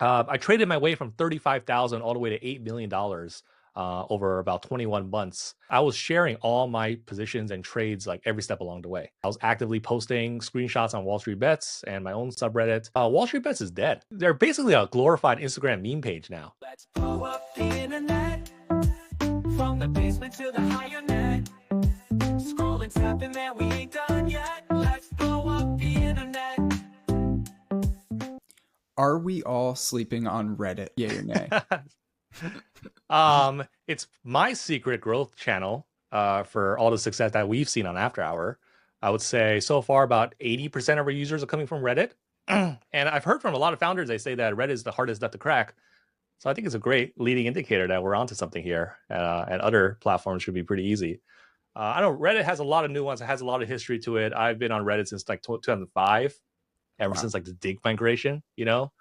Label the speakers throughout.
Speaker 1: I traded my way from 35,000 all the way to $8 million over about 21 months. I was sharing all my positions and trades like every step along the way. I was actively posting screenshots on Wall Street Bets and my own subreddit. Wall Street Bets is dead. They're basically a glorified Instagram meme page now.
Speaker 2: Let's blow up the internet, from the basement to the higher net. Scrolling, tapping, man, we ain't done yet. Let's blow up the internet.
Speaker 3: Are we all sleeping on Reddit? Yay or nay?
Speaker 1: It's my secret growth channel for all the success that we've seen on AfterHour. I would say so far about 80% of our users are coming from Reddit. And I've heard from a lot of founders, they say that Reddit is the hardest nut to crack. So I think it's a great leading indicator that we're onto something here, and other platforms should be pretty easy. I know Reddit has a lot of nuance. It has a lot of history to it. I've been on Reddit since like 2005, ever since like the dig migration, you know?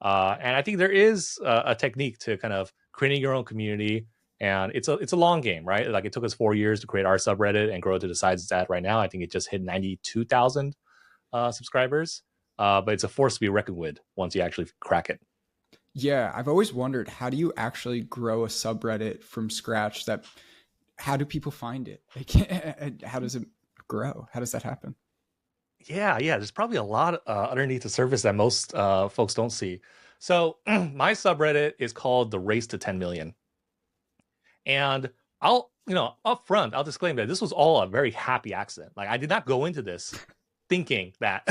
Speaker 1: And I think there is a technique to kind of creating your own community, and it's a long game, right? Like it took us 4 years to create our subreddit and grow it to the size it's at right now. I think it just hit 92,000 subscribers, but it's a force to be reckoned with once you actually crack it.
Speaker 3: Yeah, I've always wondered, how do you actually grow a subreddit from scratch? How do people find it? How does it grow? How does that happen?
Speaker 1: Yeah, there's probably a lot underneath the surface that most folks don't see. So my subreddit is called the Race to 10 Million. And up front, I'll disclaim that this was all a very happy accident. Like I did not go into this thinking that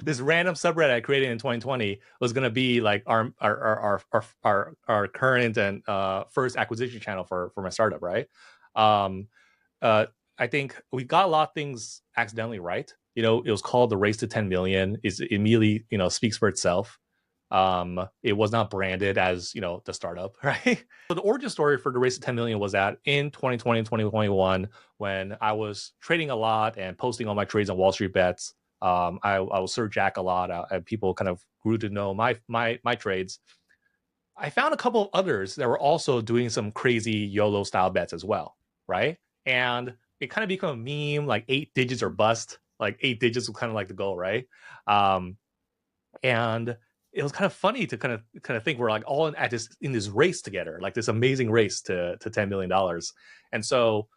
Speaker 1: this random subreddit I created in 2020 was going to be like our current and first acquisition channel for my startup, right? I think we got a lot of things accidentally right. It was called the Race to 10 Million. It immediately, speaks for itself. It was not branded as, the startup, right? So the origin story for the Race to 10 Million was that in 2020 and 2021, when I was trading a lot and posting all my trades on Wall Street Bets, I was Sir Jack a lot, and people kind of grew to know my trades. I found a couple of others that were also doing some crazy YOLO style bets as well, right? And it kind of became a meme, like 8 digits or bust. Like 8 digits was kind of like the goal, right? And it was kind of funny to kind of think we're like all in this race together, like this amazing race to $10 million. And so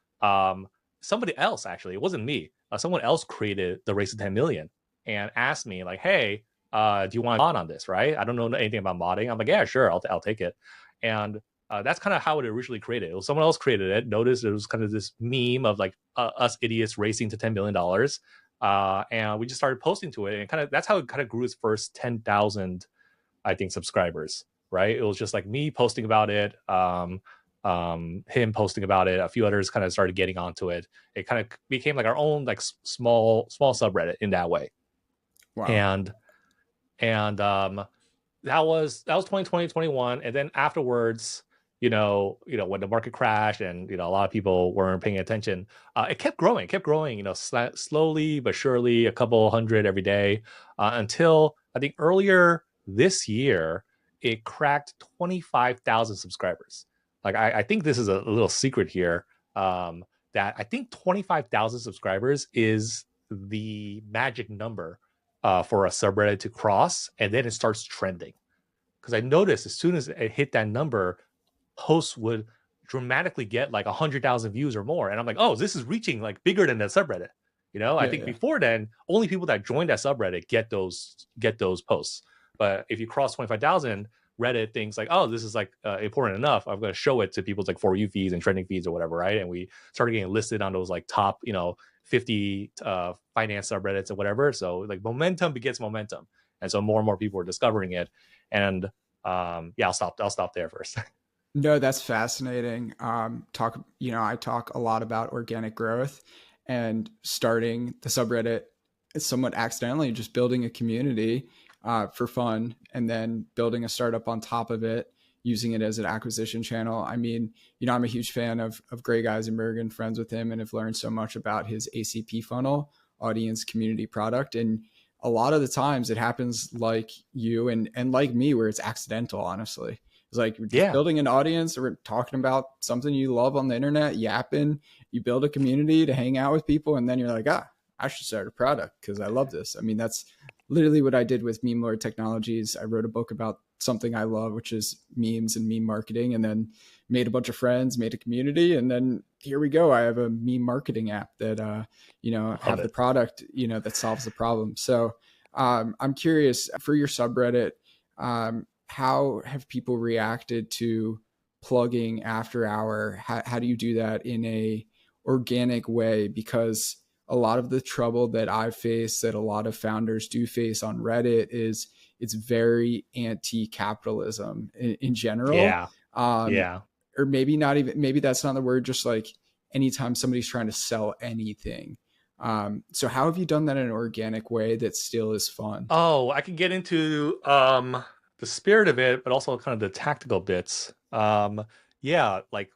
Speaker 1: somebody else, actually, it wasn't me, someone else created the Race to 10 Million and asked me like, hey, do you want to mod on this, right? I don't know anything about modding. I'm like, yeah, sure, I'll take it. And that's kind of how it originally created. It was someone else created it, noticed it was kind of this meme of like us idiots racing to $10 million. And we just started posting to it, and that's how it kind of grew its first 10,000, I think, subscribers, right? It was just like me posting about it, him posting about it, a few others kind of started getting onto it. It kind of became like our own like small subreddit in that way.
Speaker 3: Wow.
Speaker 1: And that was 2020, 21, and then afterwards, when the market crashed and a lot of people weren't paying attention, it kept growing, slowly but surely, a couple hundred every day, until I think earlier this year it cracked 25,000 subscribers. Like I think this is a little secret here, that I think 25,000 subscribers is the magic number for a subreddit to cross, and then it starts trending. Because I noticed as soon as it hit that number, posts would dramatically get like 100,000 views or more, and I'm like, oh, this is reaching like bigger than that subreddit. I think before then, only people that joined that subreddit get those posts. But if you cross 25,000, Reddit thinks like, oh, this is like important enough, I'm going to show it to people's like For You feeds and trending feeds or whatever, right? And we started getting listed on those like top 50 finance subreddits or whatever. So like momentum begets momentum, and so more and more people are discovering it. And I'll stop there first.
Speaker 3: No, that's fascinating. I talk a lot about organic growth, and starting the subreddit is somewhat accidentally, just building a community for fun, and then building a startup on top of it, using it as an acquisition channel. I mean, I'm a huge fan of Greg Isenberg and friends with him, and have learned so much about his ACP funnel, audience community product. And a lot of the times it happens like you and like me, where it's accidental, honestly. It's like you're just building an audience, or talking about something you love on the internet, yapping, you build a community to hang out with people, and then you're like, I should start a product because I love this. I mean, that's literally what I did with Meme Lord Technologies. I wrote a book about something I love, which is memes and meme marketing, and then made a bunch of friends, made a community, and then here we go. I have a meme marketing app that have the product that solves the problem. So I'm curious for your subreddit, how have people reacted to plugging AfterHour? How do you do that in a organic way? Because a lot of the trouble that I've faced, that a lot of founders do face on Reddit, is it's very anti-capitalism in general.
Speaker 1: Yeah. Yeah.
Speaker 3: Or maybe not even, maybe that's not the word, just like anytime somebody's trying to sell anything. So how have you done that in an organic way that still is fun?
Speaker 1: Oh, I can get into the spirit of it, but also kind of the tactical bits. Yeah, like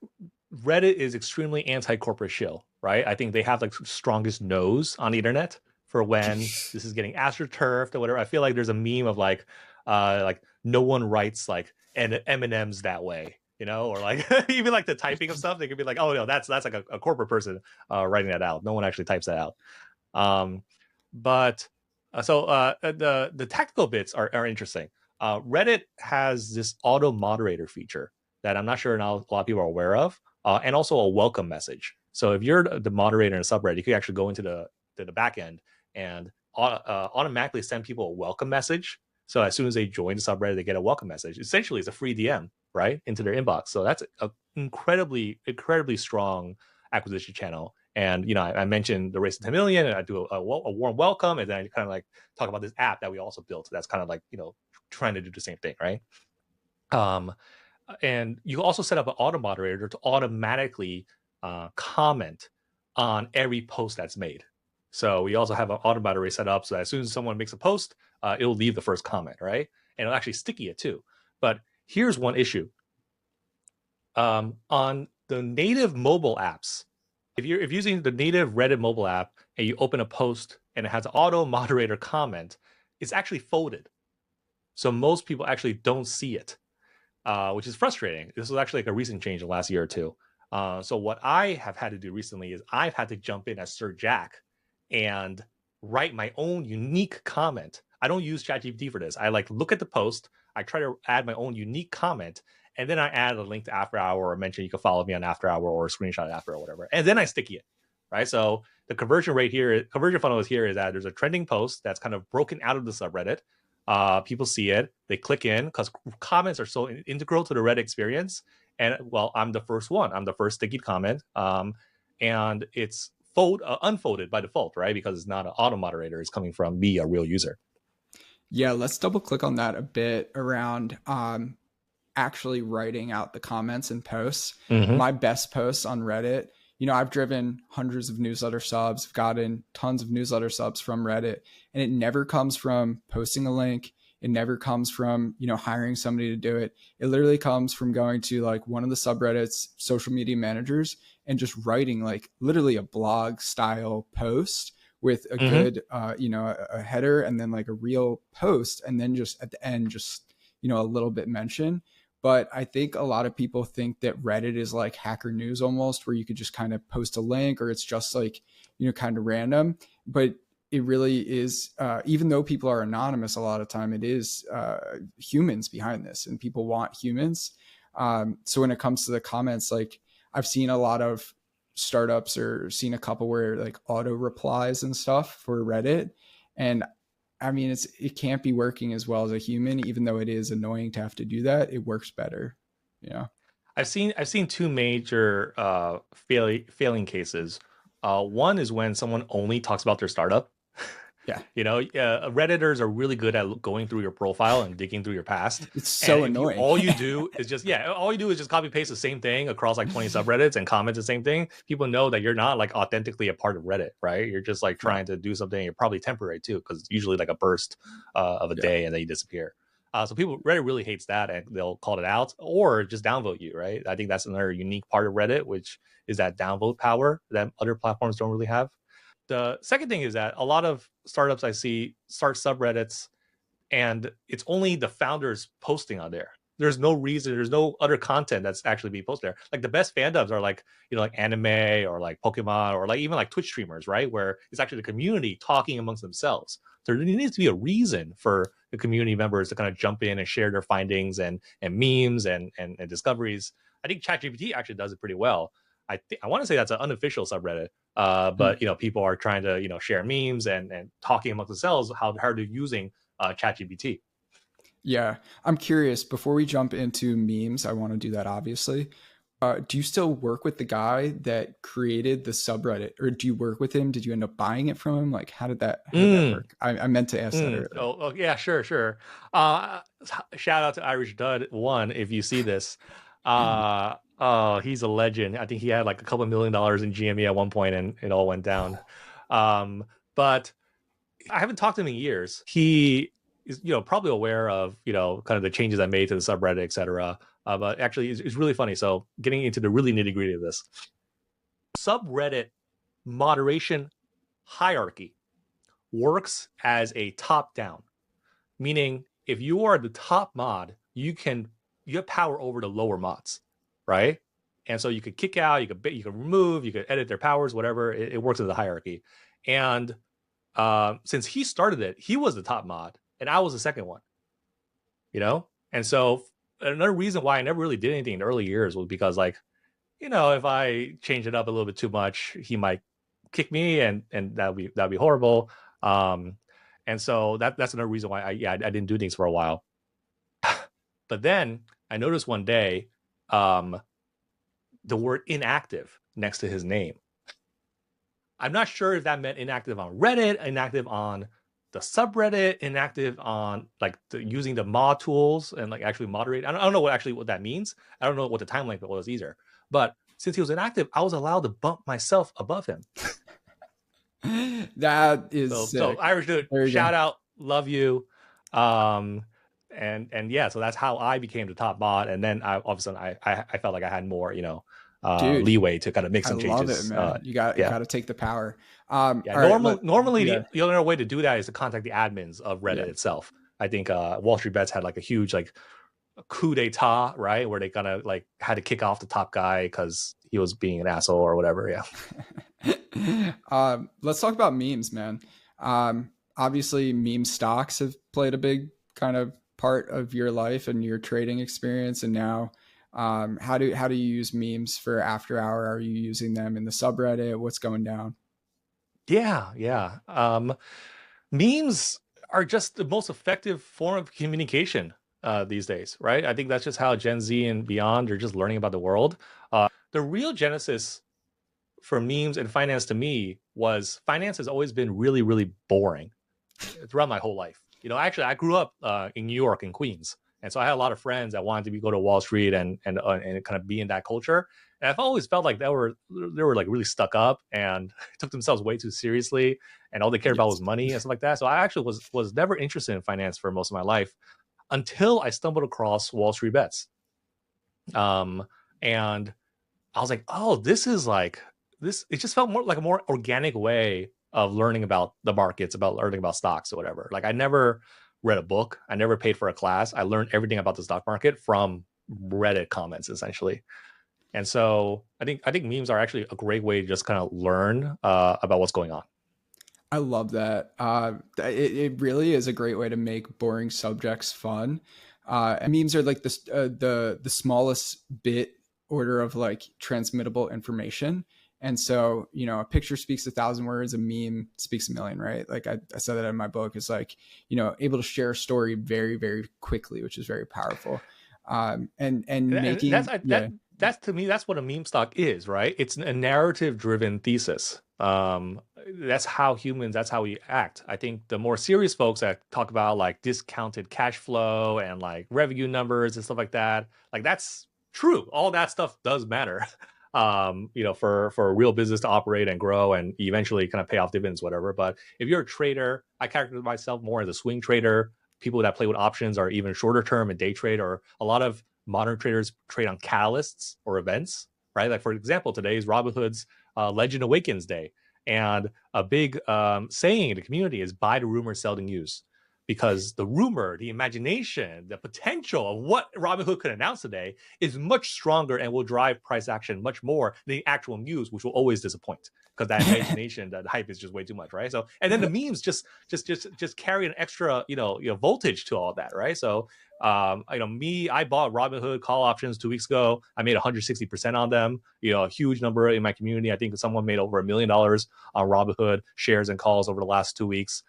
Speaker 1: Reddit is extremely anti-corporate shill, right? I think they have like strongest nose on the internet for when this is getting astroturfed or whatever. I feel like there's a meme of like no one writes like M&Ms that way, or like even like the typing of stuff. They could be like, oh no, that's like a corporate person writing that out. No one actually types that out. But the tactical bits are interesting. Reddit has this auto moderator feature that I'm not sure now a lot of people are aware of, and also a welcome message. So if you're the moderator in a subreddit, you can actually go into the back end and automatically send people a welcome message. So as soon as they join the subreddit, they get a welcome message. Essentially, it's a free DM right into their inbox. So that's an incredibly strong acquisition channel. And I mentioned the race to 10 million, and I do a warm welcome, and then I kind of like talk about this app that we also built. That's kind of like trying to do the same thing, right? And you also set up an auto moderator to automatically comment on every post that's made. So we also have an auto moderator set up so that as soon as someone makes a post, it'll leave the first comment, right? And it'll actually sticky it too. But here's one issue. On the native mobile apps, if you're using the native Reddit mobile app and you open a post and it has an auto moderator comment, it's actually folded. So most people actually don't see it, which is frustrating. This was actually like a recent change in the last year or two. So what I have had to do recently is I've had to jump in as Sir Jack and write my own unique comment. I don't use ChatGPT for this. I like look at the post, I try to add my own unique comment, and then I add a link to AfterHour or mention you can follow me on AfterHour or a screenshot of AfterHour or whatever. And then I sticky it, right? So the conversion funnel is here is that there's a trending post that's kind of broken out of the subreddit. People see it, they click in because comments are so integral to the Reddit experience. And well, I'm the first one. I'm the first sticky comment. And it's unfolded by default, right? Because it's not an auto moderator. It's coming from me, a real user.
Speaker 3: Yeah, let's double click on that a bit around actually writing out the comments and posts.
Speaker 1: Mm-hmm.
Speaker 3: My best posts on Reddit, I've driven hundreds of newsletter subs, I've gotten tons of newsletter subs from Reddit, and it never comes from posting a link. It never comes from, hiring somebody to do it. It literally comes from going to like one of the subreddit's social media managers and just writing like literally a blog style post with a good, a header and then like a real post. And then just at the end, just, a little bit mention. But I think a lot of people think that Reddit is like Hacker News almost, where you could just kind of post a link or it's just like, kind of random. But it really is, even though people are anonymous, a lot of time it is humans behind this, and people want humans. So when it comes to the comments, like I've seen a lot of startups or seen a couple where like auto replies and stuff for Reddit. And I mean, it can't be working as well as a human, even though it is annoying to have to do that. It works better. Yeah.
Speaker 1: I've seen two major failing cases. One is when someone only talks about their startup.
Speaker 3: Yeah.
Speaker 1: Redditors are really good at going through your profile and digging through your past.
Speaker 3: It's so annoying.
Speaker 1: All you do is just copy paste the same thing across like 20 subreddits and comment the same thing. People know that you're not like authentically a part of Reddit, right? You're just like trying to do something. You're probably temporary too, because it's usually like a burst of a day and then you disappear. So Reddit really hates that, and they'll call it out or just downvote you, right? I think that's another unique part of Reddit, which is that downvote power that other platforms don't really have. The second thing is that a lot of startups I see start subreddits and it's only the founders posting on there. there's no reason, there's no other content that's actually being posted there. Like the best fandoms are like, you know, like anime or like Pokemon or like even like Twitch streamers, right? Where it's actually the community talking amongst themselves. So there needs to be a reason for the community members to kind of jump in and share their findings and memes and discoveries. I think ChatGPT actually does it pretty well. I want to say that's an unofficial subreddit, but you know, people are trying to, you know, share memes and talking amongst themselves how they're using ChatGPT.
Speaker 3: Yeah, I'm curious. Before we jump into memes, I want to do that obviously. Do you still work with the guy that created the subreddit, or do you work with him? Did you end up buying it from him? Like, how did that work? I meant to ask that earlier.
Speaker 1: Oh, yeah, sure. Shout out to Irish Dud One if you see this. Oh, he's a legend. I think he had like a couple $1 million in GME at one point, and it all went down. But I haven't talked to him in years. He is, you know, probably aware of, you know, kind of the changes I made to the subreddit, etc. But actually, it's really funny. So getting into the really nitty gritty of this, subreddit moderation hierarchy works as a top down, meaning if you are the top mod, you have power over the lower mods, right? And so you could kick out, you could remove, you could edit their powers, whatever. It works as a hierarchy. And since he started it, he was the top mod and I was the second one, you know? And so another reason why I never really did anything in the early years was because, like, you know, if I change it up a little bit too much, he might kick me and that'd be horrible. And so that's another reason why I didn't do things for a while. But then I noticed one day the word inactive next to his name. I'm not sure if that meant inactive on Reddit, inactive on the subreddit, inactive on like using the mod tools and like actually moderate. I don't know what that means. I don't know what the time length was either. But since he was inactive, I was allowed to bump myself above him.
Speaker 3: That is
Speaker 1: so Irish Dude, shout out, love you. And yeah, so that's how I became the top mod. And then all of a sudden I felt like I had more, you know, leeway to kind of make some changes.
Speaker 3: I love it, man. You got to take the power.
Speaker 1: Normally the only way to do that is to contact the admins of Reddit itself. I think Wall Street Bets had like a huge like coup d'etat, right, where they kind of like had to kick off the top guy because he was being an asshole or whatever.
Speaker 3: Let's talk about memes, man. Obviously meme stocks have played a big kind of part of your life and your trading experience, and now how do you use memes for AfterHour? Are you using them in the subreddit? What's going down?
Speaker 1: Memes are just the most effective form of communication these days, right? I think that's just how Gen Z and beyond are just learning about the world. The real genesis for memes and finance to me was finance has always been really, really boring throughout my whole life. You know, actually, I grew up in New York, in Queens. And so I had a lot of friends that wanted to go to Wall Street and kind of be in that culture. And I've always felt like they were like really stuck up and took themselves way too seriously, and all they cared about was money and stuff like that. So I actually was never interested in finance for most of my life until I stumbled across Wall Street Bets. And I was like, oh, this is like this. It just felt more like a more organic way of learning about the markets, about learning about stocks or whatever. Like I never read a book. I never paid for a class. I learned everything about the stock market from Reddit comments, essentially. And so I think memes are actually a great way to just kind of learn about what's going on.
Speaker 3: I love that. It really is a great way to make boring subjects fun. And memes are like the smallest bit order of like transmittable information. And so, you know, a picture speaks 1,000 words, a meme speaks 1,000,000, right? Like I said that in my book. It's like, you know, able to share a story very, very quickly, which is very powerful.
Speaker 1: That's to me, that's what a meme stock is, right? It's a narrative driven thesis. That's how we act. I think the more serious folks that talk about like discounted cash flow and like revenue numbers and stuff like that, like that's true. All that stuff does matter. You know, for a real business to operate and grow and eventually kind of pay off dividends, whatever. But if you're a trader, I characterize myself more as a swing trader. People that play with options are even shorter term and day trade, or a lot of modern traders trade on catalysts or events, right? Like for example, today is Robinhood's Legend Awakens Day. And a big saying in the community is buy the rumor, sell the news. because the rumor, the imagination, the potential of what Robinhood could announce today is much stronger and will drive price action much more than the actual news, which will always disappoint because that imagination, that hype is just way too much, right? So, and then the memes just carry an extra, voltage to all that, right? So, I bought Robinhood call options 2 weeks ago. I made 160% on them. A huge number in my community. I think someone made over $1 million on Robinhood shares and calls over the last 2 weeks.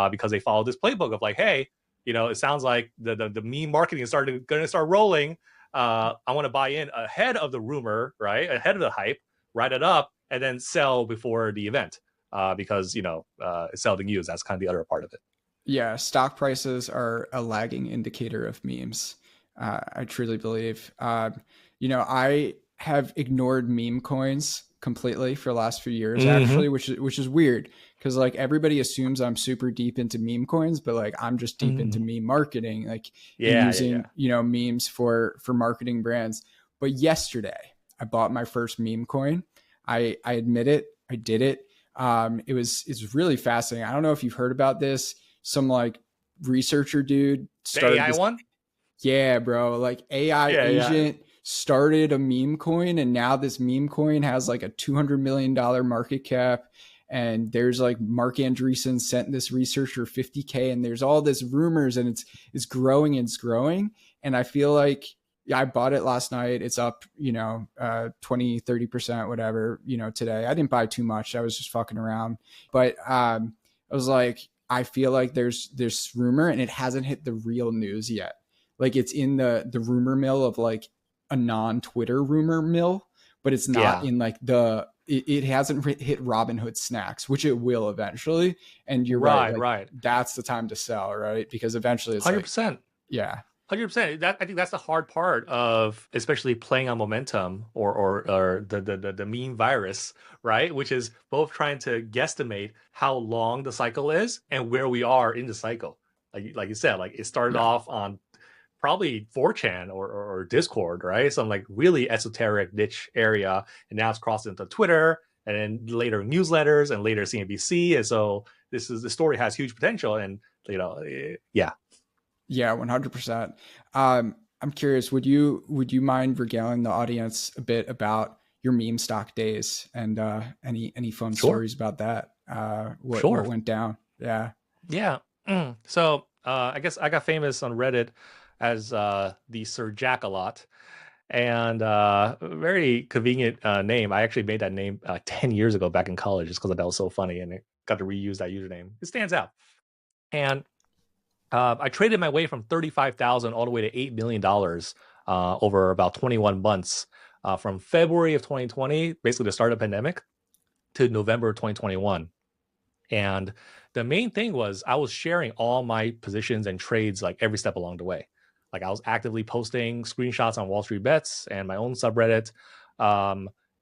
Speaker 1: Because they followed this playbook of like, hey, it sounds like the meme marketing is going to start rolling. I want to buy in ahead of the rumor, right? Ahead of the hype, write it up, and then sell before the event because, it's seldom used. That's kind of the other part of it.
Speaker 3: Yeah, stock prices are a lagging indicator of memes. I truly believe. I have ignored meme coins completely for the last few years, actually, which is weird because like everybody assumes I'm super deep into meme coins, but like I'm just deep into meme marketing, like using memes for marketing brands. But yesterday, I bought my first meme coin. I admit it, I did it. It's really fascinating. I don't know if you've heard about this. Some like researcher dude started
Speaker 1: the AI one.
Speaker 3: Yeah, bro. Like AI agent started a meme coin, and now this meme coin has like a $200 million market cap. And there's like Mark Andreessen sent this researcher $50K, and there's all this rumors, and it's growing and it's growing. And I feel like I bought it last night. It's up, 20-30%, whatever, today. I didn't buy too much. I was just fucking around. But I was like, I feel like there's this rumor and it hasn't hit the real news yet. Like it's in the rumor mill of like a non-Twitter rumor mill, but it's not in like it hasn't hit Robinhood snacks, which it will eventually. And you're right. Like, that's the time to sell, right? Because eventually it's
Speaker 1: 100%.
Speaker 3: Like, yeah.
Speaker 1: 100%. I think that's the hard part of especially playing on momentum or the meme virus, right? Which is both trying to guesstimate how long the cycle is and where we are in the cycle. Like you said, like it started off on probably 4chan or Discord, right? Some like really esoteric niche area, and now it's crossed into Twitter and then later newsletters and later CNBC. And so the story has huge potential, and
Speaker 3: Yeah, 100%. I'm curious, would you mind regaling the audience a bit about your meme stock days and any fun stories about that? What went down? Yeah.
Speaker 1: Yeah. So I guess I got famous on Reddit as the Sir Jack a lot. And very convenient name. I actually made that name 10 years ago back in college just because that was so funny, and it got to reuse that username. It stands out. And I traded my way from 35,000 all the way to $8 million over about 21 months from February of 2020, basically the start of the pandemic, to November of 2021. And the main thing was I was sharing all my positions and trades like every step along the way. Like I was actively posting screenshots on Wall Street Bets and my own subreddit.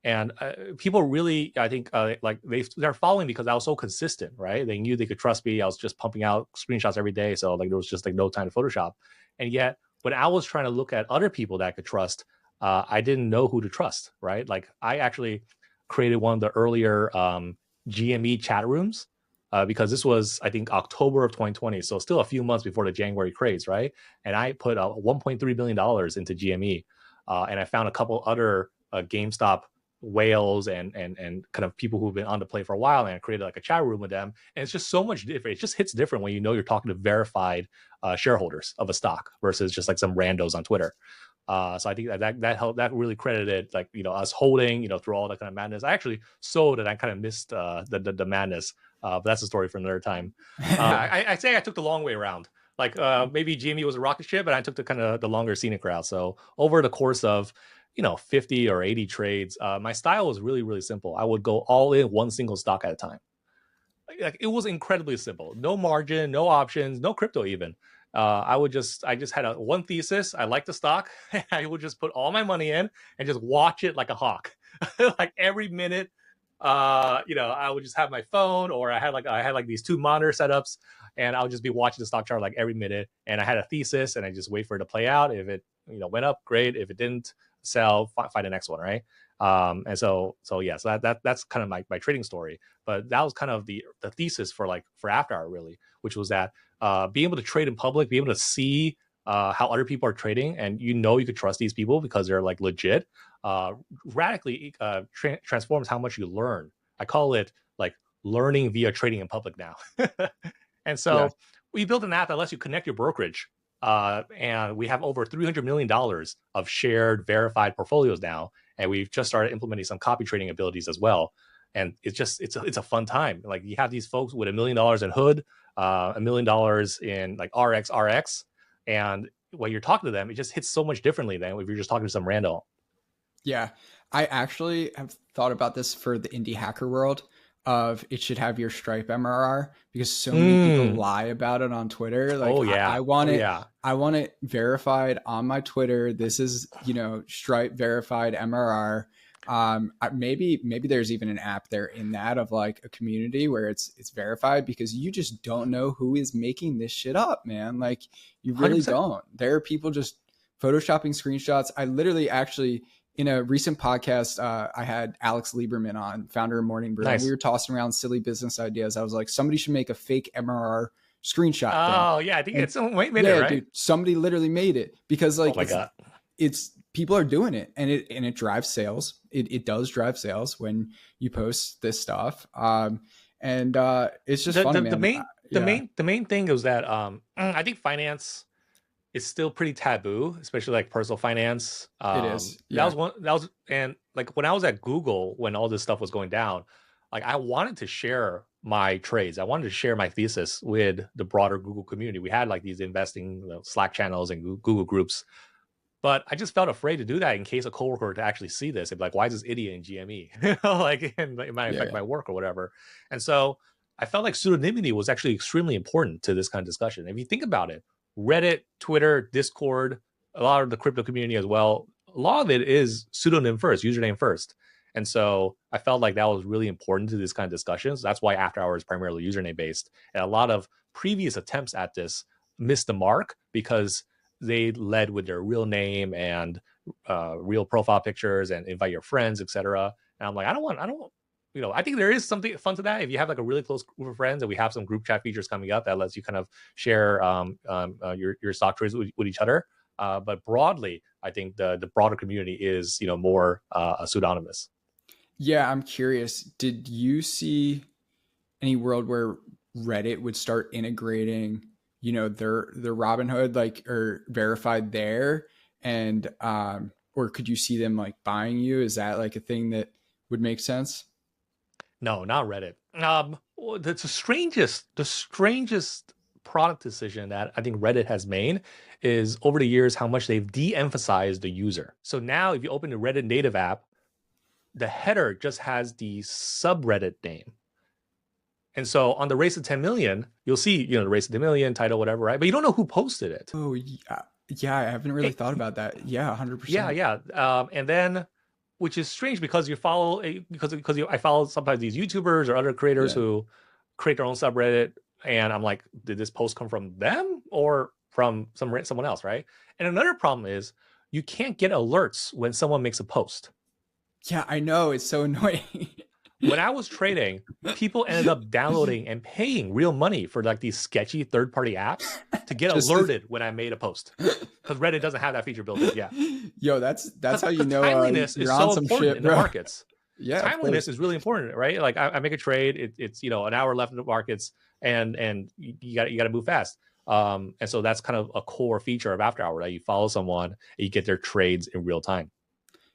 Speaker 1: And people really, I think, like they're following because I was so consistent, right? They knew they could trust me. I was just pumping out screenshots every day. So like there was just like no time to Photoshop. And yet when I was trying to look at other people that I could trust, I didn't know who to trust, right? Like I actually created one of the earlier GME chat rooms because this was, I think, October of 2020. So still a few months before the January craze, right? And I put $1.3 billion into GME. And I found a couple other GameStop whales and kind of people who've been on the play for a while, and I created like a chat room with them. And it's just so much different. It just hits different when you know you're talking to verified shareholders of a stock versus just like some randos on Twitter. So I think that helped, that really credited like, us holding, through all that kind of madness. I actually sold and I kind of missed the madness. But that's a story for another time. I say I took the long way around. Like maybe GME was a rocket ship, and I took the kind of the longer scenic route. So over the course of 50 or 80 trades, my style was really, really simple. I would go all in one single stock at a time. Like it was incredibly simple. No margin, no options, no crypto even. I just had one thesis. I liked the stock. I would just put all my money in and just watch it like a hawk. Like every minute, I would just have my phone, or I had like these two monitor setups, and I would just be watching the stock chart like every minute. And I had a thesis, and I just wait for it to play out. If it went up, great. If it didn't, sell, find the next one, right? And so that's kind of my trading story. But that was kind of the thesis for AfterHour, really, which was that being able to trade in public, being able to see how other people are trading, and you could trust these people because they're like legit, radically transforms how much you learn. I call it like learning via trading in public now. And so we built an app that lets you connect your brokerage. And we have over $300 million of shared verified portfolios now. And we've just started implementing some copy trading abilities as well. And it's a fun time. Like you have these folks with $1 million in Hood, $1 million in like RX. And when you're talking to them, it just hits so much differently than if you're just talking to some random.
Speaker 3: Yeah. I actually have thought about this for the indie hacker world of it should have your Stripe MRR, because so many people lie about it on Twitter. Like, I want it verified on my Twitter. This is, Stripe verified MRR. Maybe there's even an app there in that of like a community where it's verified, because you just don't know who is making this shit up, man. Like you really 100%. Don't. There are people just photoshopping screenshots. I literally actually, in a recent podcast, I had Alex Lieberman on, founder of Morning Brew. Nice. And we were tossing around silly business ideas. I was like, somebody should make a fake MRR screenshot thing.
Speaker 1: Yeah, I think it's made it, right?
Speaker 3: Dude, somebody literally made it, because like,
Speaker 1: oh my God.
Speaker 3: It's people are doing it, and it drives sales. It does drive sales when you post this stuff. And it's just funny, man.
Speaker 1: The main thing is that I think finance is still pretty taboo, especially like personal finance.
Speaker 3: It is. Yeah.
Speaker 1: And like when I was at Google, when all this stuff was going down, like I wanted to share my trades. I wanted to share my thesis with the broader Google community. We had like these investing Slack channels and Google groups, but I just felt afraid to do that in case a coworker were to actually see this. It'd be like, why is this idiot in GME? Like, and it might affect my work or whatever. And so I felt like pseudonymity was actually extremely important to this kind of discussion. If you think about it, Reddit, Twitter, Discord, a lot of the crypto community as well, a lot of it is pseudonym first, username first. And so I felt like that was really important to this kind of discussions. That's why AfterHour is primarily username based. And a lot of previous attempts at this missed the mark because they led with their real name and real profile pictures and invite your friends, etc. And I'm like, I think there is something fun to that. If you have like a really close group of friends, and we have some group chat features coming up that lets you kind of share your stock trades with each other. But broadly, I think the broader community is more pseudonymous.
Speaker 3: Yeah, I'm curious. Did you see any world where Reddit would start integrating, their Robinhood or verified there, and or could you see them like buying you? Is that like a thing that would make sense?
Speaker 1: No, not Reddit. The strangest product decision that I think Reddit has made is over the years how much they've de-emphasized the user. So now if you open the Reddit native app, the header just has the subreddit name. And so on the race to 10 million, you'll see, the race to 10 million title, whatever, right? But you don't know who posted it.
Speaker 3: Oh, yeah. Yeah, I haven't really thought about that. Yeah, 100%.
Speaker 1: Yeah. And then, which is strange because I follow sometimes these YouTubers or other creators who create their own subreddit, and I'm like, did this post come from them or from someone else, right? And another problem is you can't get alerts when someone makes a post.
Speaker 3: Yeah, I know, it's so annoying.
Speaker 1: When I was trading, people ended up downloading and paying real money for like these sketchy third-party apps to get alerted when I made a post, because Reddit doesn't have that feature built in. Yeah.
Speaker 3: Yo, that's how you know
Speaker 1: timeliness is so important in the markets.
Speaker 3: Yeah,
Speaker 1: timeliness is really important, right? Like I make a trade, it's an hour left in the markets, and you got to move fast. And so that's kind of a core feature of AfterHour, that you follow someone and you get their trades in real time.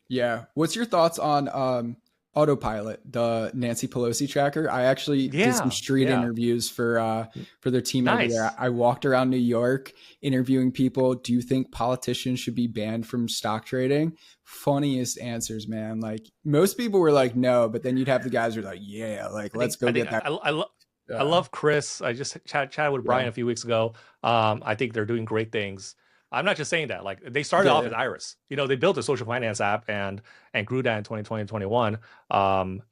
Speaker 3: Yeah. What's your thoughts on Autopilot, the Nancy Pelosi tracker? I actually did some street interviews for their team over there. I walked around New York interviewing people. Do you think politicians should be banned from stock trading? Funniest answers, man. Like most people were like, no, but then you'd have the guys who are like, yeah, like let's go get that.
Speaker 1: I love Chris. I just chatted with Brian a few weeks ago. I think they're doing great things. I'm not just saying that. Like they started off as Iris. They built a social finance app and grew that in 2020 and 21.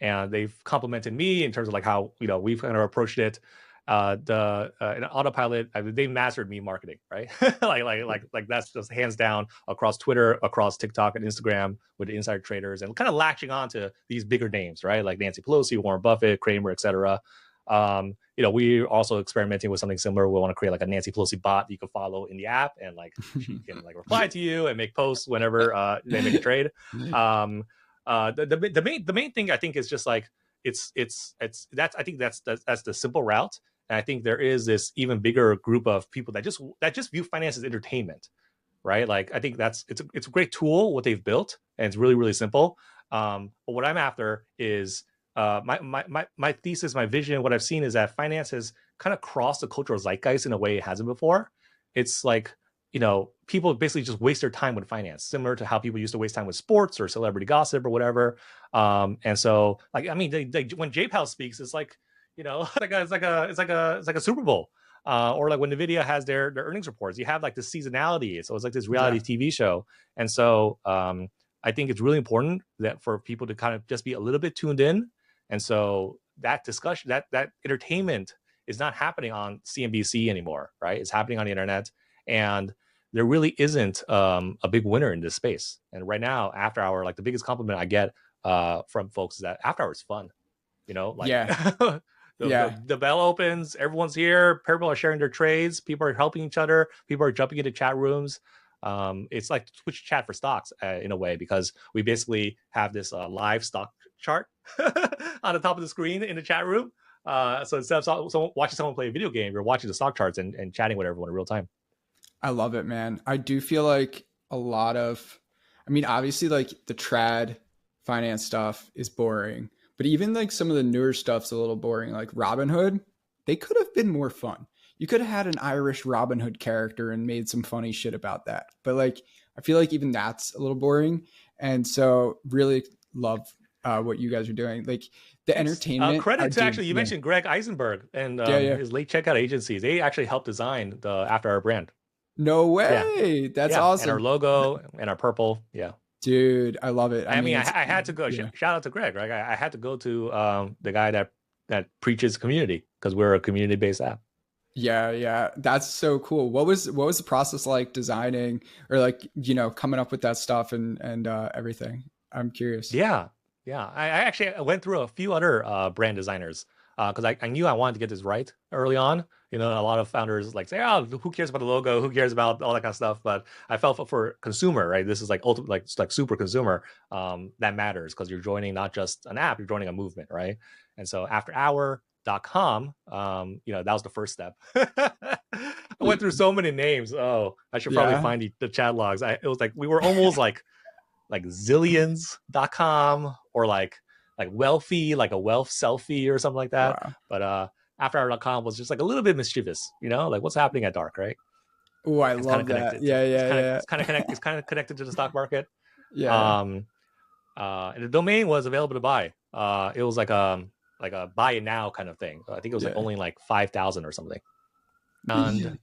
Speaker 1: And they've complimented me in terms of like how we've kind of approached it. in autopilot, they mastered meme marketing, right? Like that's just hands down across Twitter, across TikTok and Instagram with the insider traders, and kind of latching on to these bigger names, right? Like Nancy Pelosi, Warren Buffett, Kramer, etc. We're also experimenting with something similar. We want to create like a Nancy Pelosi bot that you can follow in the app, and like she can like reply to you and make posts whenever they make a trade. The main thing I think is just like it's that's I think that's the simple route. And I think there is this even bigger group of people that just view finance as entertainment, right? Like I think it's a great tool what they've built, and it's really really simple. But what I'm after is my thesis, my vision. What I've seen is that finance has kind of crossed the cultural zeitgeist in a way it hasn't before. It's like people basically just waste their time with finance, similar to how people used to waste time with sports or celebrity gossip or whatever. And so like I mean, they when JPal speaks, it's like it's like a Super Bowl, or like when Nvidia has their earnings reports, you have like the seasonality. So it's like this reality TV show, and so I think it's really important that for people to kind of just be a little bit tuned in, and so that discussion, that entertainment is not happening on CNBC anymore, right? It's happening on the internet, and there really isn't a big winner in this space. And right now, After Hour, like the biggest compliment I get from folks is that After Hour is fun. The bell opens, everyone's here, people are sharing their trades, people are helping each other, people are jumping into chat rooms. It's like Twitch chat for stocks in a way, because we basically have this live stock chart on the top of the screen in the chat room. So instead of watching someone play a video game, you're watching the stock charts and chatting with everyone in real time.
Speaker 3: I love it, man. I do feel like obviously like the trad finance stuff is boring, but even like some of the newer stuff's a little boring. Like Robinhood, they could have been more fun. You could have had an Irish Robin Hood character and made some funny shit about that. But like, I feel like even that's a little boring. And so really love what you guys are doing. Like the entertainment.
Speaker 1: Credit to actually, you mentioned Greg Isenberg and his late checkout agencies. They actually helped design the After Hour brand.
Speaker 3: No way. That's awesome.
Speaker 1: And our logo and our purple. Yeah.
Speaker 3: Dude, I love it.
Speaker 1: I mean, I had to go. Shout out to Greg. Right? I had to go to the guy that preaches community, because we're a community-based app.
Speaker 3: Yeah, that's so cool. What was the process like designing, or like coming up with that stuff and everything? I'm curious.
Speaker 1: Yeah. I actually went through a few other brand designers because I knew I wanted to get this right early on. A lot of founders like say, "Oh, who cares about the logo? Who cares about all that kind of stuff?" But I felt for consumer, right? This is like ultimate, like super consumer. That matters, because you're joining not just an app, you're joining a movement, right? And so AfterHour.com, that was the first step. I went through so many names. Oh, I should probably find the chat logs. It was like we were almost like Zillions.com, or like wealthy, like a wealth selfie or something like that. Wow. But AfterHour.com was just like a little bit mischievous, like what's happening at dark, right?
Speaker 3: Oh, I love that.
Speaker 1: It's kind of connected to the stock market. And the domain was available to buy. It was like a buy it now kind of thing. I think it was like only like 5,000 or something. And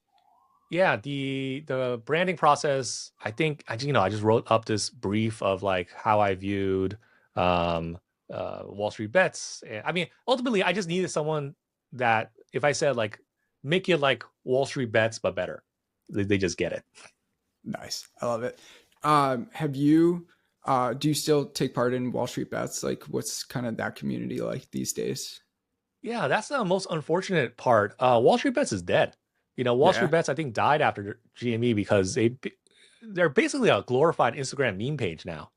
Speaker 1: the branding process, I think I just wrote up this brief of like how I viewed Wall Street Bets. And I mean, ultimately, I just needed someone that if I said like make it like Wall Street Bets but better, they just get it.
Speaker 3: Nice. I love it. Have you do you still take part in Wall Street Bets? Like what's kind of that community like these days?
Speaker 1: Yeah, that's the most unfortunate part. Wall Street Bets is dead. Wall Street Bets I think died after GME because they're basically a glorified Instagram meme page now.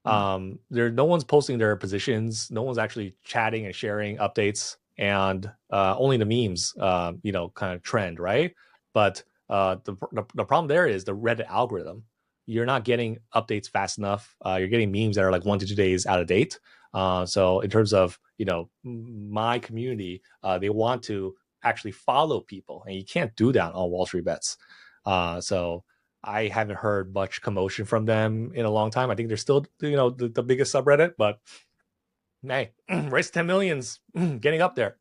Speaker 1: No one's posting their positions, no one's actually chatting and sharing updates, and only the memes kind of trend, right? But the problem there is the Reddit algorithm. You're not getting updates fast enough. You're getting memes that are like 1 to 2 days out of date. So in terms of my community, they want to actually follow people, and you can't do that on Wall Street Bets. So I haven't heard much commotion from them in a long time. I think they're still the biggest subreddit, but hey, race 10 millions, getting up there.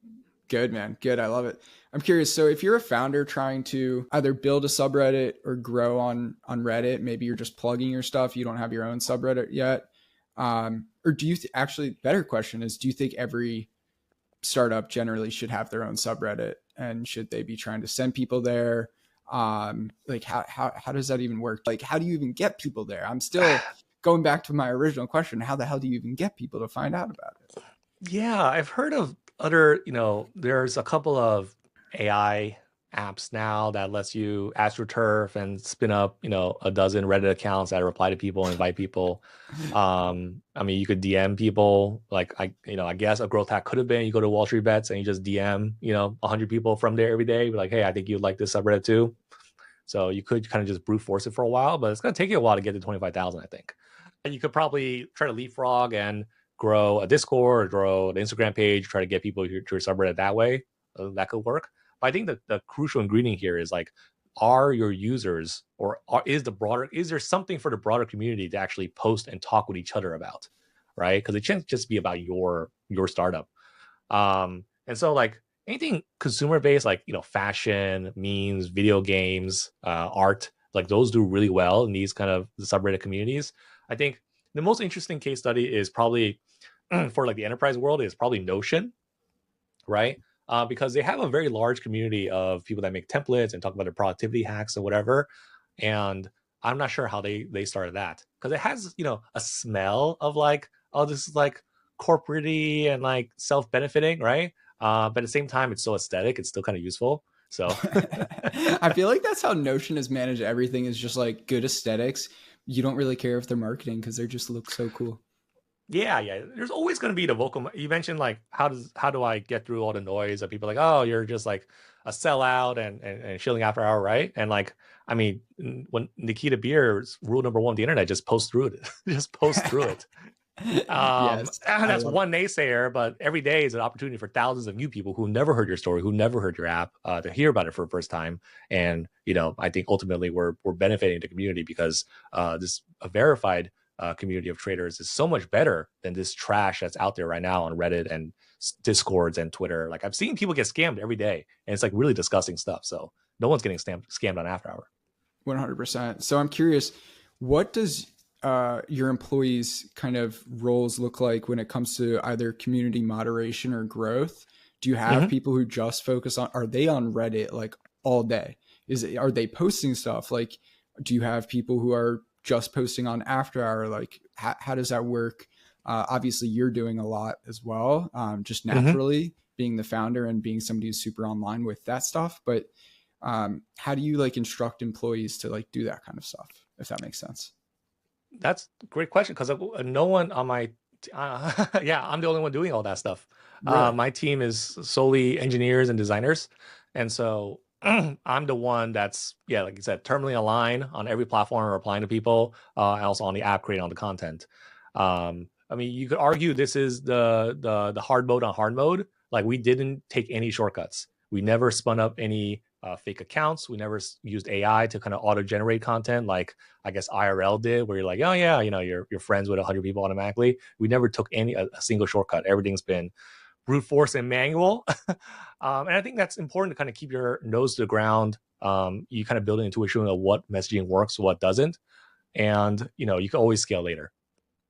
Speaker 3: Good, man. Good. I love it. I'm curious. So if you're a founder trying to either build a subreddit or grow on Reddit, maybe you're just plugging your stuff, you don't have your own subreddit yet. Or do you actually, better question is, do you think every startup generally should have their own subreddit? and should they be trying to send people there? Like how does that even work? Like, how do you even get people there? I'm still going back to my original question. How the hell do you even get people to find out about it?
Speaker 1: Yeah, I've heard of other, there's a couple of AI apps now that lets you AstroTurf and spin up, a dozen Reddit accounts that reply to people and invite people. I mean, you could DM people. Like I guess a growth hack could have been you go to Wall Street Bets and you just DM, 100 people from there every day. Be like, hey, I think you'd like this subreddit too. So you could kind of just brute force it for a while, but it's going to take you a while to get to 25,000, I think. And you could probably try to leapfrog and grow a Discord or grow an Instagram page, try to get people to your subreddit that way. That could work. But I think that the crucial ingredient here is like, are your users is there something for the broader community to actually post and talk with each other about, right? Because it can't just be about your startup. And so like anything consumer based, like fashion, memes, video games, art, like those do really well in these kind of subreddit communities. I think the most interesting case study is probably for like the enterprise world is probably Notion, right? Because they have a very large community of people that make templates and talk about their productivity hacks and whatever. And I'm not sure how they started that, because it has, a smell of like, oh, this is like corporate-y and like self-benefiting, right? But at the same time, it's so aesthetic, it's still kind of useful. So
Speaker 3: I feel like that's how Notion has managed everything, is just like good aesthetics. You don't really care if they're marketing because they just look so cool.
Speaker 1: Yeah. There's always going to be the vocal. You mentioned like how do I get through all the noise of people like, oh, you're just like a sellout and shilling after hour, right? And like, I mean, when Nikita Beer's rule number one, the internet, just post through it. Just post through it.
Speaker 3: Yes,
Speaker 1: that's one naysayer, but every day is an opportunity for thousands of new people who never heard your story, who never heard your app, to hear about it for the first time. And I think ultimately we're benefiting the community because this a verified community of traders is so much better than this trash that's out there right now on Reddit and Discords and Twitter. Like I've seen people get scammed every day, and it's like really disgusting stuff. So no one's getting scammed on AfterHour.
Speaker 3: 100%. So I'm curious, what does your employees' kind of roles look like when it comes to either community moderation or growth? Do you have people who just focus on, are they on Reddit like all day? Are they posting stuff? Like, do you have people who are just posting on AfterHour? Like, how does that work? Obviously you're doing a lot as well, just naturally being the founder and being somebody who's super online with that stuff. But how do you like instruct employees to like do that kind of stuff, if that makes sense?
Speaker 1: That's a great question, because no one on my I'm the only one doing all that stuff.
Speaker 3: Really?
Speaker 1: My team is solely engineers and designers, and so I'm the one that's like you said, terminally aligned on every platform, replying to people, and also on the app, creating all the content. I mean, you could argue this is the hard mode on hard mode. Like we didn't take any shortcuts. We never spun up any fake accounts. We never used AI to kind of auto generate content like I guess IRL did, where you're like, oh yeah, you're friends with 100 people automatically. We never took a single shortcut. Everything's been brute force and manual. And I think that's important to kind of keep your nose to the ground. You kind of build an intuition of what messaging works, what doesn't, and you can always scale later.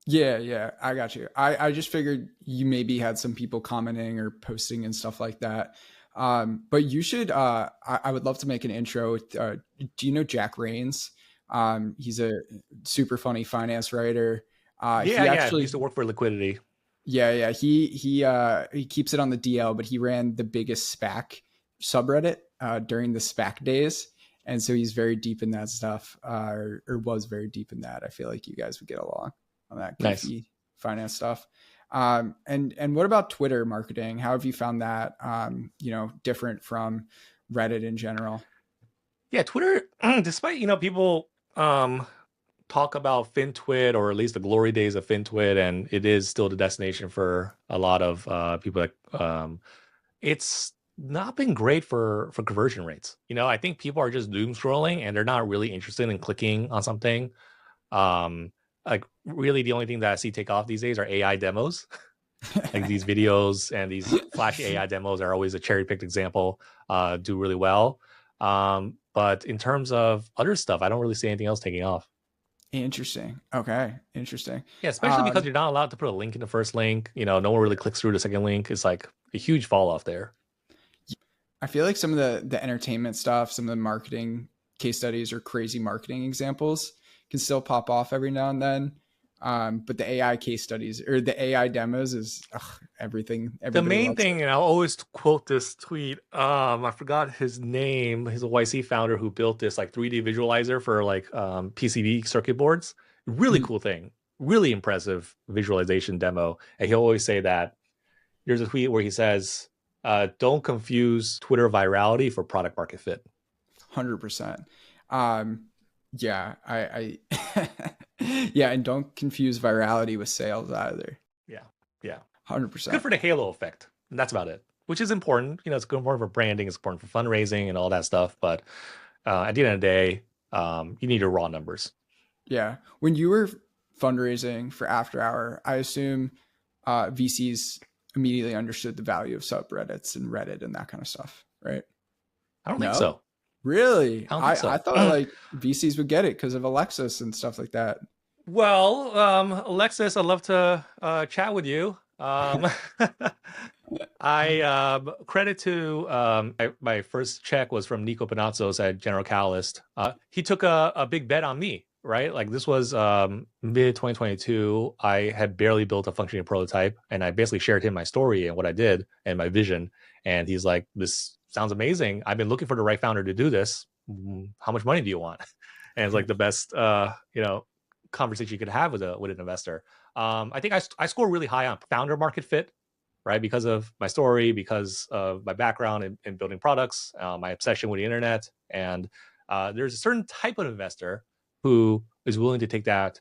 Speaker 3: Yeah, I got you. I just figured you maybe had some people commenting or posting and stuff like that. But you should, I would love to make an intro. Do you know Jack Rains? He's a super funny finance writer.
Speaker 1: He actually used to work for Liquidity.
Speaker 3: Yeah. He keeps it on the DL, but he ran the biggest SPAC subreddit during the SPAC days. And so he's very deep in that stuff, or was very deep in that. I feel like you guys would get along on that goofy finance stuff. And what about Twitter marketing? How have you found that, different from Reddit in general?
Speaker 1: Yeah, Twitter, despite, people talk about FinTwit, or at least the glory days of FinTwit, and it is still the destination for a lot of people that it's not been great for conversion rates. I think people are just doom scrolling and they're not really interested in clicking on something. Like really the only thing that I see take off these days are AI demos. Like these videos and these flashy AI demos are always a cherry picked example, do really well. But in terms of other stuff, I don't really see anything else taking off.
Speaker 3: Interesting. Okay. Interesting.
Speaker 1: Yeah, especially because you're not allowed to put a link in the first link. No one really clicks through the second link. It's like a huge fall off there.
Speaker 3: I feel like some of the entertainment stuff, some of the marketing case studies or crazy marketing examples can still pop off every now and then. But the AI case studies or the AI demos is everything.
Speaker 1: The
Speaker 3: Everybody
Speaker 1: main
Speaker 3: loves it.
Speaker 1: thing, and I'll always quote this tweet. I forgot his name. He's a YC founder who built this like 3D visualizer for like PCB circuit boards. Really
Speaker 3: Mhm.
Speaker 1: cool thing. Really impressive visualization demo. And he'll always say that. There's a tweet where he says, "Don't confuse Twitter virality for product market fit."
Speaker 3: 100%. Um, yeah, yeah, and don't confuse virality with sales either.
Speaker 1: Yeah, yeah. Good
Speaker 3: 100%.
Speaker 1: for the halo effect. And that's about it. Which is important. You know, it's good more for branding. It's important for fundraising and all that stuff. But at the end of the day, you need your raw numbers.
Speaker 3: Yeah. When you were fundraising for AfterHour, I assume VCs immediately understood the value of subreddits and Reddit and that kind of stuff, right?
Speaker 1: I don't think
Speaker 3: No?
Speaker 1: so.
Speaker 3: Really?
Speaker 1: I don't think
Speaker 3: I
Speaker 1: so.
Speaker 3: thought like VCs would get it because of Alexis and stuff like that.
Speaker 1: Well, Alexis, I'd love to chat with you. I credit to my first check was from Nico Panazzos at General Catalyst. He took a big bet on me, right? Like this was mid 2022. I had barely built a functioning prototype, and I basically shared him my story and what I did and my vision. And he's like, "This sounds amazing. I've been looking for the right founder to do this. How much money do you want?" And it's like the best, conversation you could have with an investor. I think I score really high on founder market fit, right? Because of my story, because of my background in building products, my obsession with the internet. And there's a certain type of investor who is willing to take that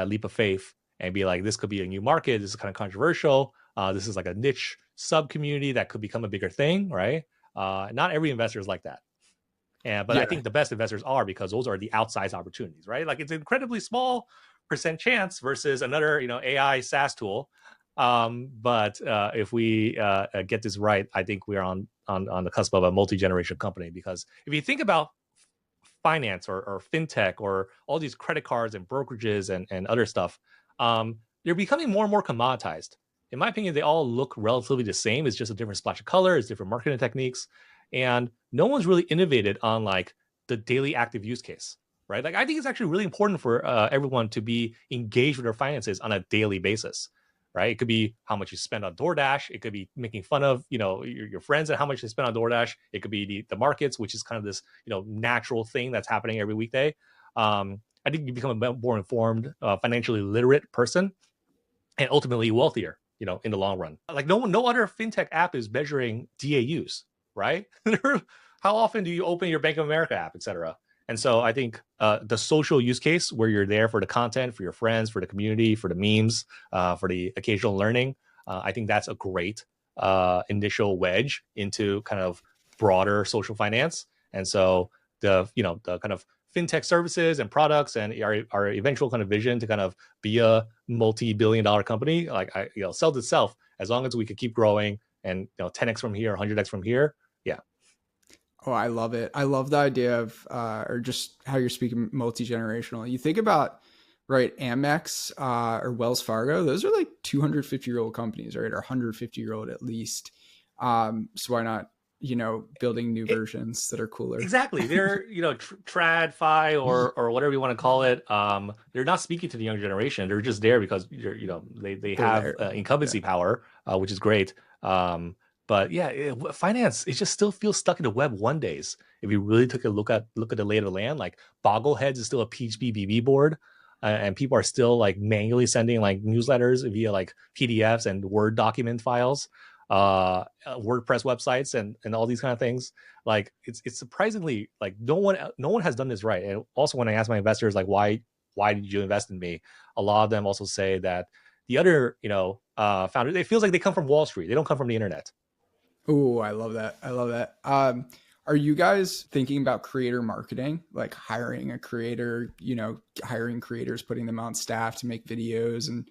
Speaker 1: leap of faith and be like, this could be a new market. This is kind of controversial. This is like a niche sub community that could become a bigger thing, right? Not every investor is like that. But I think the best investors are, because those are the outsized opportunities, right? Like it's an incredibly small percent chance versus another, AI SaaS tool. But if we get this right, I think we're on the cusp of a multi-generation company. Because if you think about finance or fintech or all these credit cards and brokerages and other stuff, they're becoming more and more commoditized. In my opinion, they all look relatively the same. It's just a different splash of color, it's different marketing techniques, and no one's really innovated on like the daily active use case, right? Like I think it's actually really important for everyone to be engaged with their finances on a daily basis, right? It could be how much you spend on DoorDash. It could be making fun of, your friends and how much they spend on DoorDash. It could be the markets, which is kind of this, natural thing that's happening every weekday. I think you become a more informed, financially literate person, and ultimately wealthier, in the long run. Like no other fintech app is measuring DAUs, right? How often do you open your Bank of America app, et cetera? And so I think the social use case where you're there for the content, for your friends, for the community, for the memes, for the occasional learning, I think that's a great initial wedge into kind of broader social finance. And so the kind of fintech services and products and our eventual kind of vision to kind of be a multi-billion-dollar company, like sells itself as long as we could keep growing and 10x from here, 100x from here. Yeah.
Speaker 3: Oh, I love it. I love the idea of, or just how you're speaking multi-generational. You think about, right, Amex or Wells Fargo, those are like 250-year-old companies, right? Or 150-year-old at least. So why not, building new versions that are cooler?
Speaker 1: Exactly. They're, trad fi or whatever you want to call it. They're not speaking to the younger generation. They're just there because they have incumbency power, which is great. But yeah, finance, it just still feels stuck in the web 1 days. If you really took a look at the lay of the land, like Boggleheads is still a PHP BB board, and people are still like manually sending like newsletters via like PDFs and Word document files, WordPress websites, and all these kind of things. Like it's surprisingly like no one has done this right. And also when I ask my investors like why did you invest in me, a lot of them also say that the other founders, it feels like they come from Wall Street. They don't come from the internet.
Speaker 3: Oh, I love that. I love that. Are you guys thinking about creator marketing, like hiring a creator, hiring creators, putting them on staff to make videos and,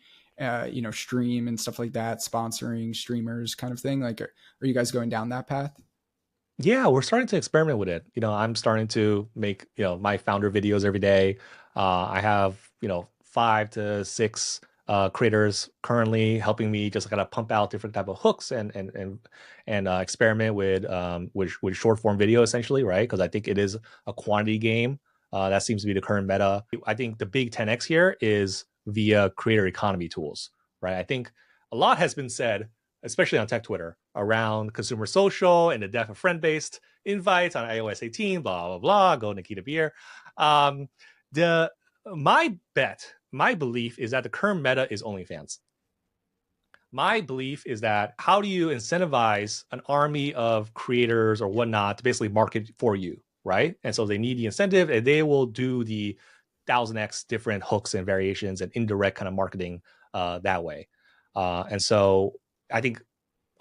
Speaker 3: stream and stuff like that, sponsoring streamers kind of thing? Like, are you guys going down that path?
Speaker 1: Yeah, we're starting to experiment with it. I'm starting to make, my founder videos every day. I have, 5 to 6 creators currently helping me just kind of pump out different type of hooks and experiment with short form video essentially, right? Because I think it is a quantity game. That seems to be the current meta. I think the big 10x here is via creator economy tools, right? I think a lot has been said, especially on tech Twitter, around consumer social and the death of friend-based invites on iOS 18, blah, blah, blah, go Nikita Beer. My belief is that the current meta is OnlyFans. My belief is that how do you incentivize an army of creators or whatnot to basically market for you, right? And so they need the incentive and they will do the 1000x different hooks and variations and indirect kind of marketing that way. And so I think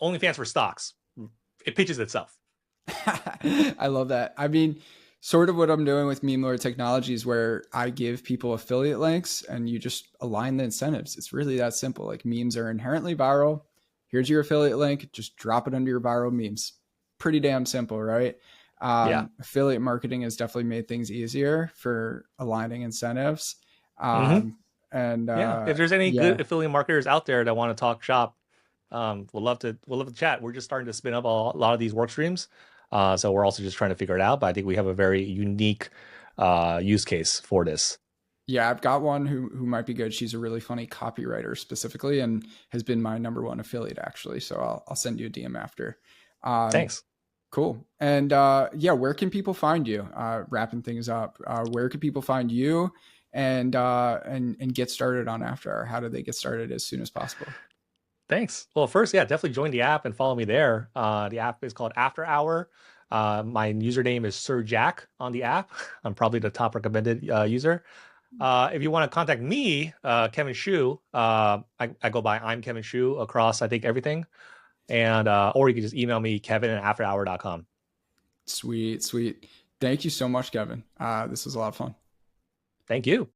Speaker 1: OnlyFans for stocks, it pitches itself.
Speaker 3: I love that. I mean, sort of what I'm doing with Meme Lord Technologies, where I give people affiliate links and you just align the incentives. It's really that simple. Like, memes are inherently viral. Here's your affiliate link. Just drop it under your viral memes. Pretty damn simple, right? Affiliate marketing has definitely made things easier for aligning incentives. And
Speaker 1: if there's any good affiliate marketers out there that want to talk shop, we'll love to chat. We're just starting to spin up a lot of these work streams. So we're also just trying to figure it out, but I think we have a very unique use case for this.
Speaker 3: Yeah, I've got one who might be good. She's a really funny copywriter specifically and has been my #1 affiliate actually. So I'll send you a DM after.
Speaker 1: Thanks.
Speaker 3: Cool. And where can people find you? Wrapping things up, where can people find you and get started on AfterHour? How do they get started as soon as possible?
Speaker 1: Thanks. Well, first, definitely join the app and follow me there. The app is called AfterHour. My username is Sir Jack on the app. I'm probably the top recommended user. If you want to contact me, Kevin Shu, I go by I'm Kevin Shu across, I think, everything. And or you can just email me, kevin@afterhour.com.
Speaker 3: Sweet. Thank you so much, Kevin. This was a lot of fun.
Speaker 1: Thank you.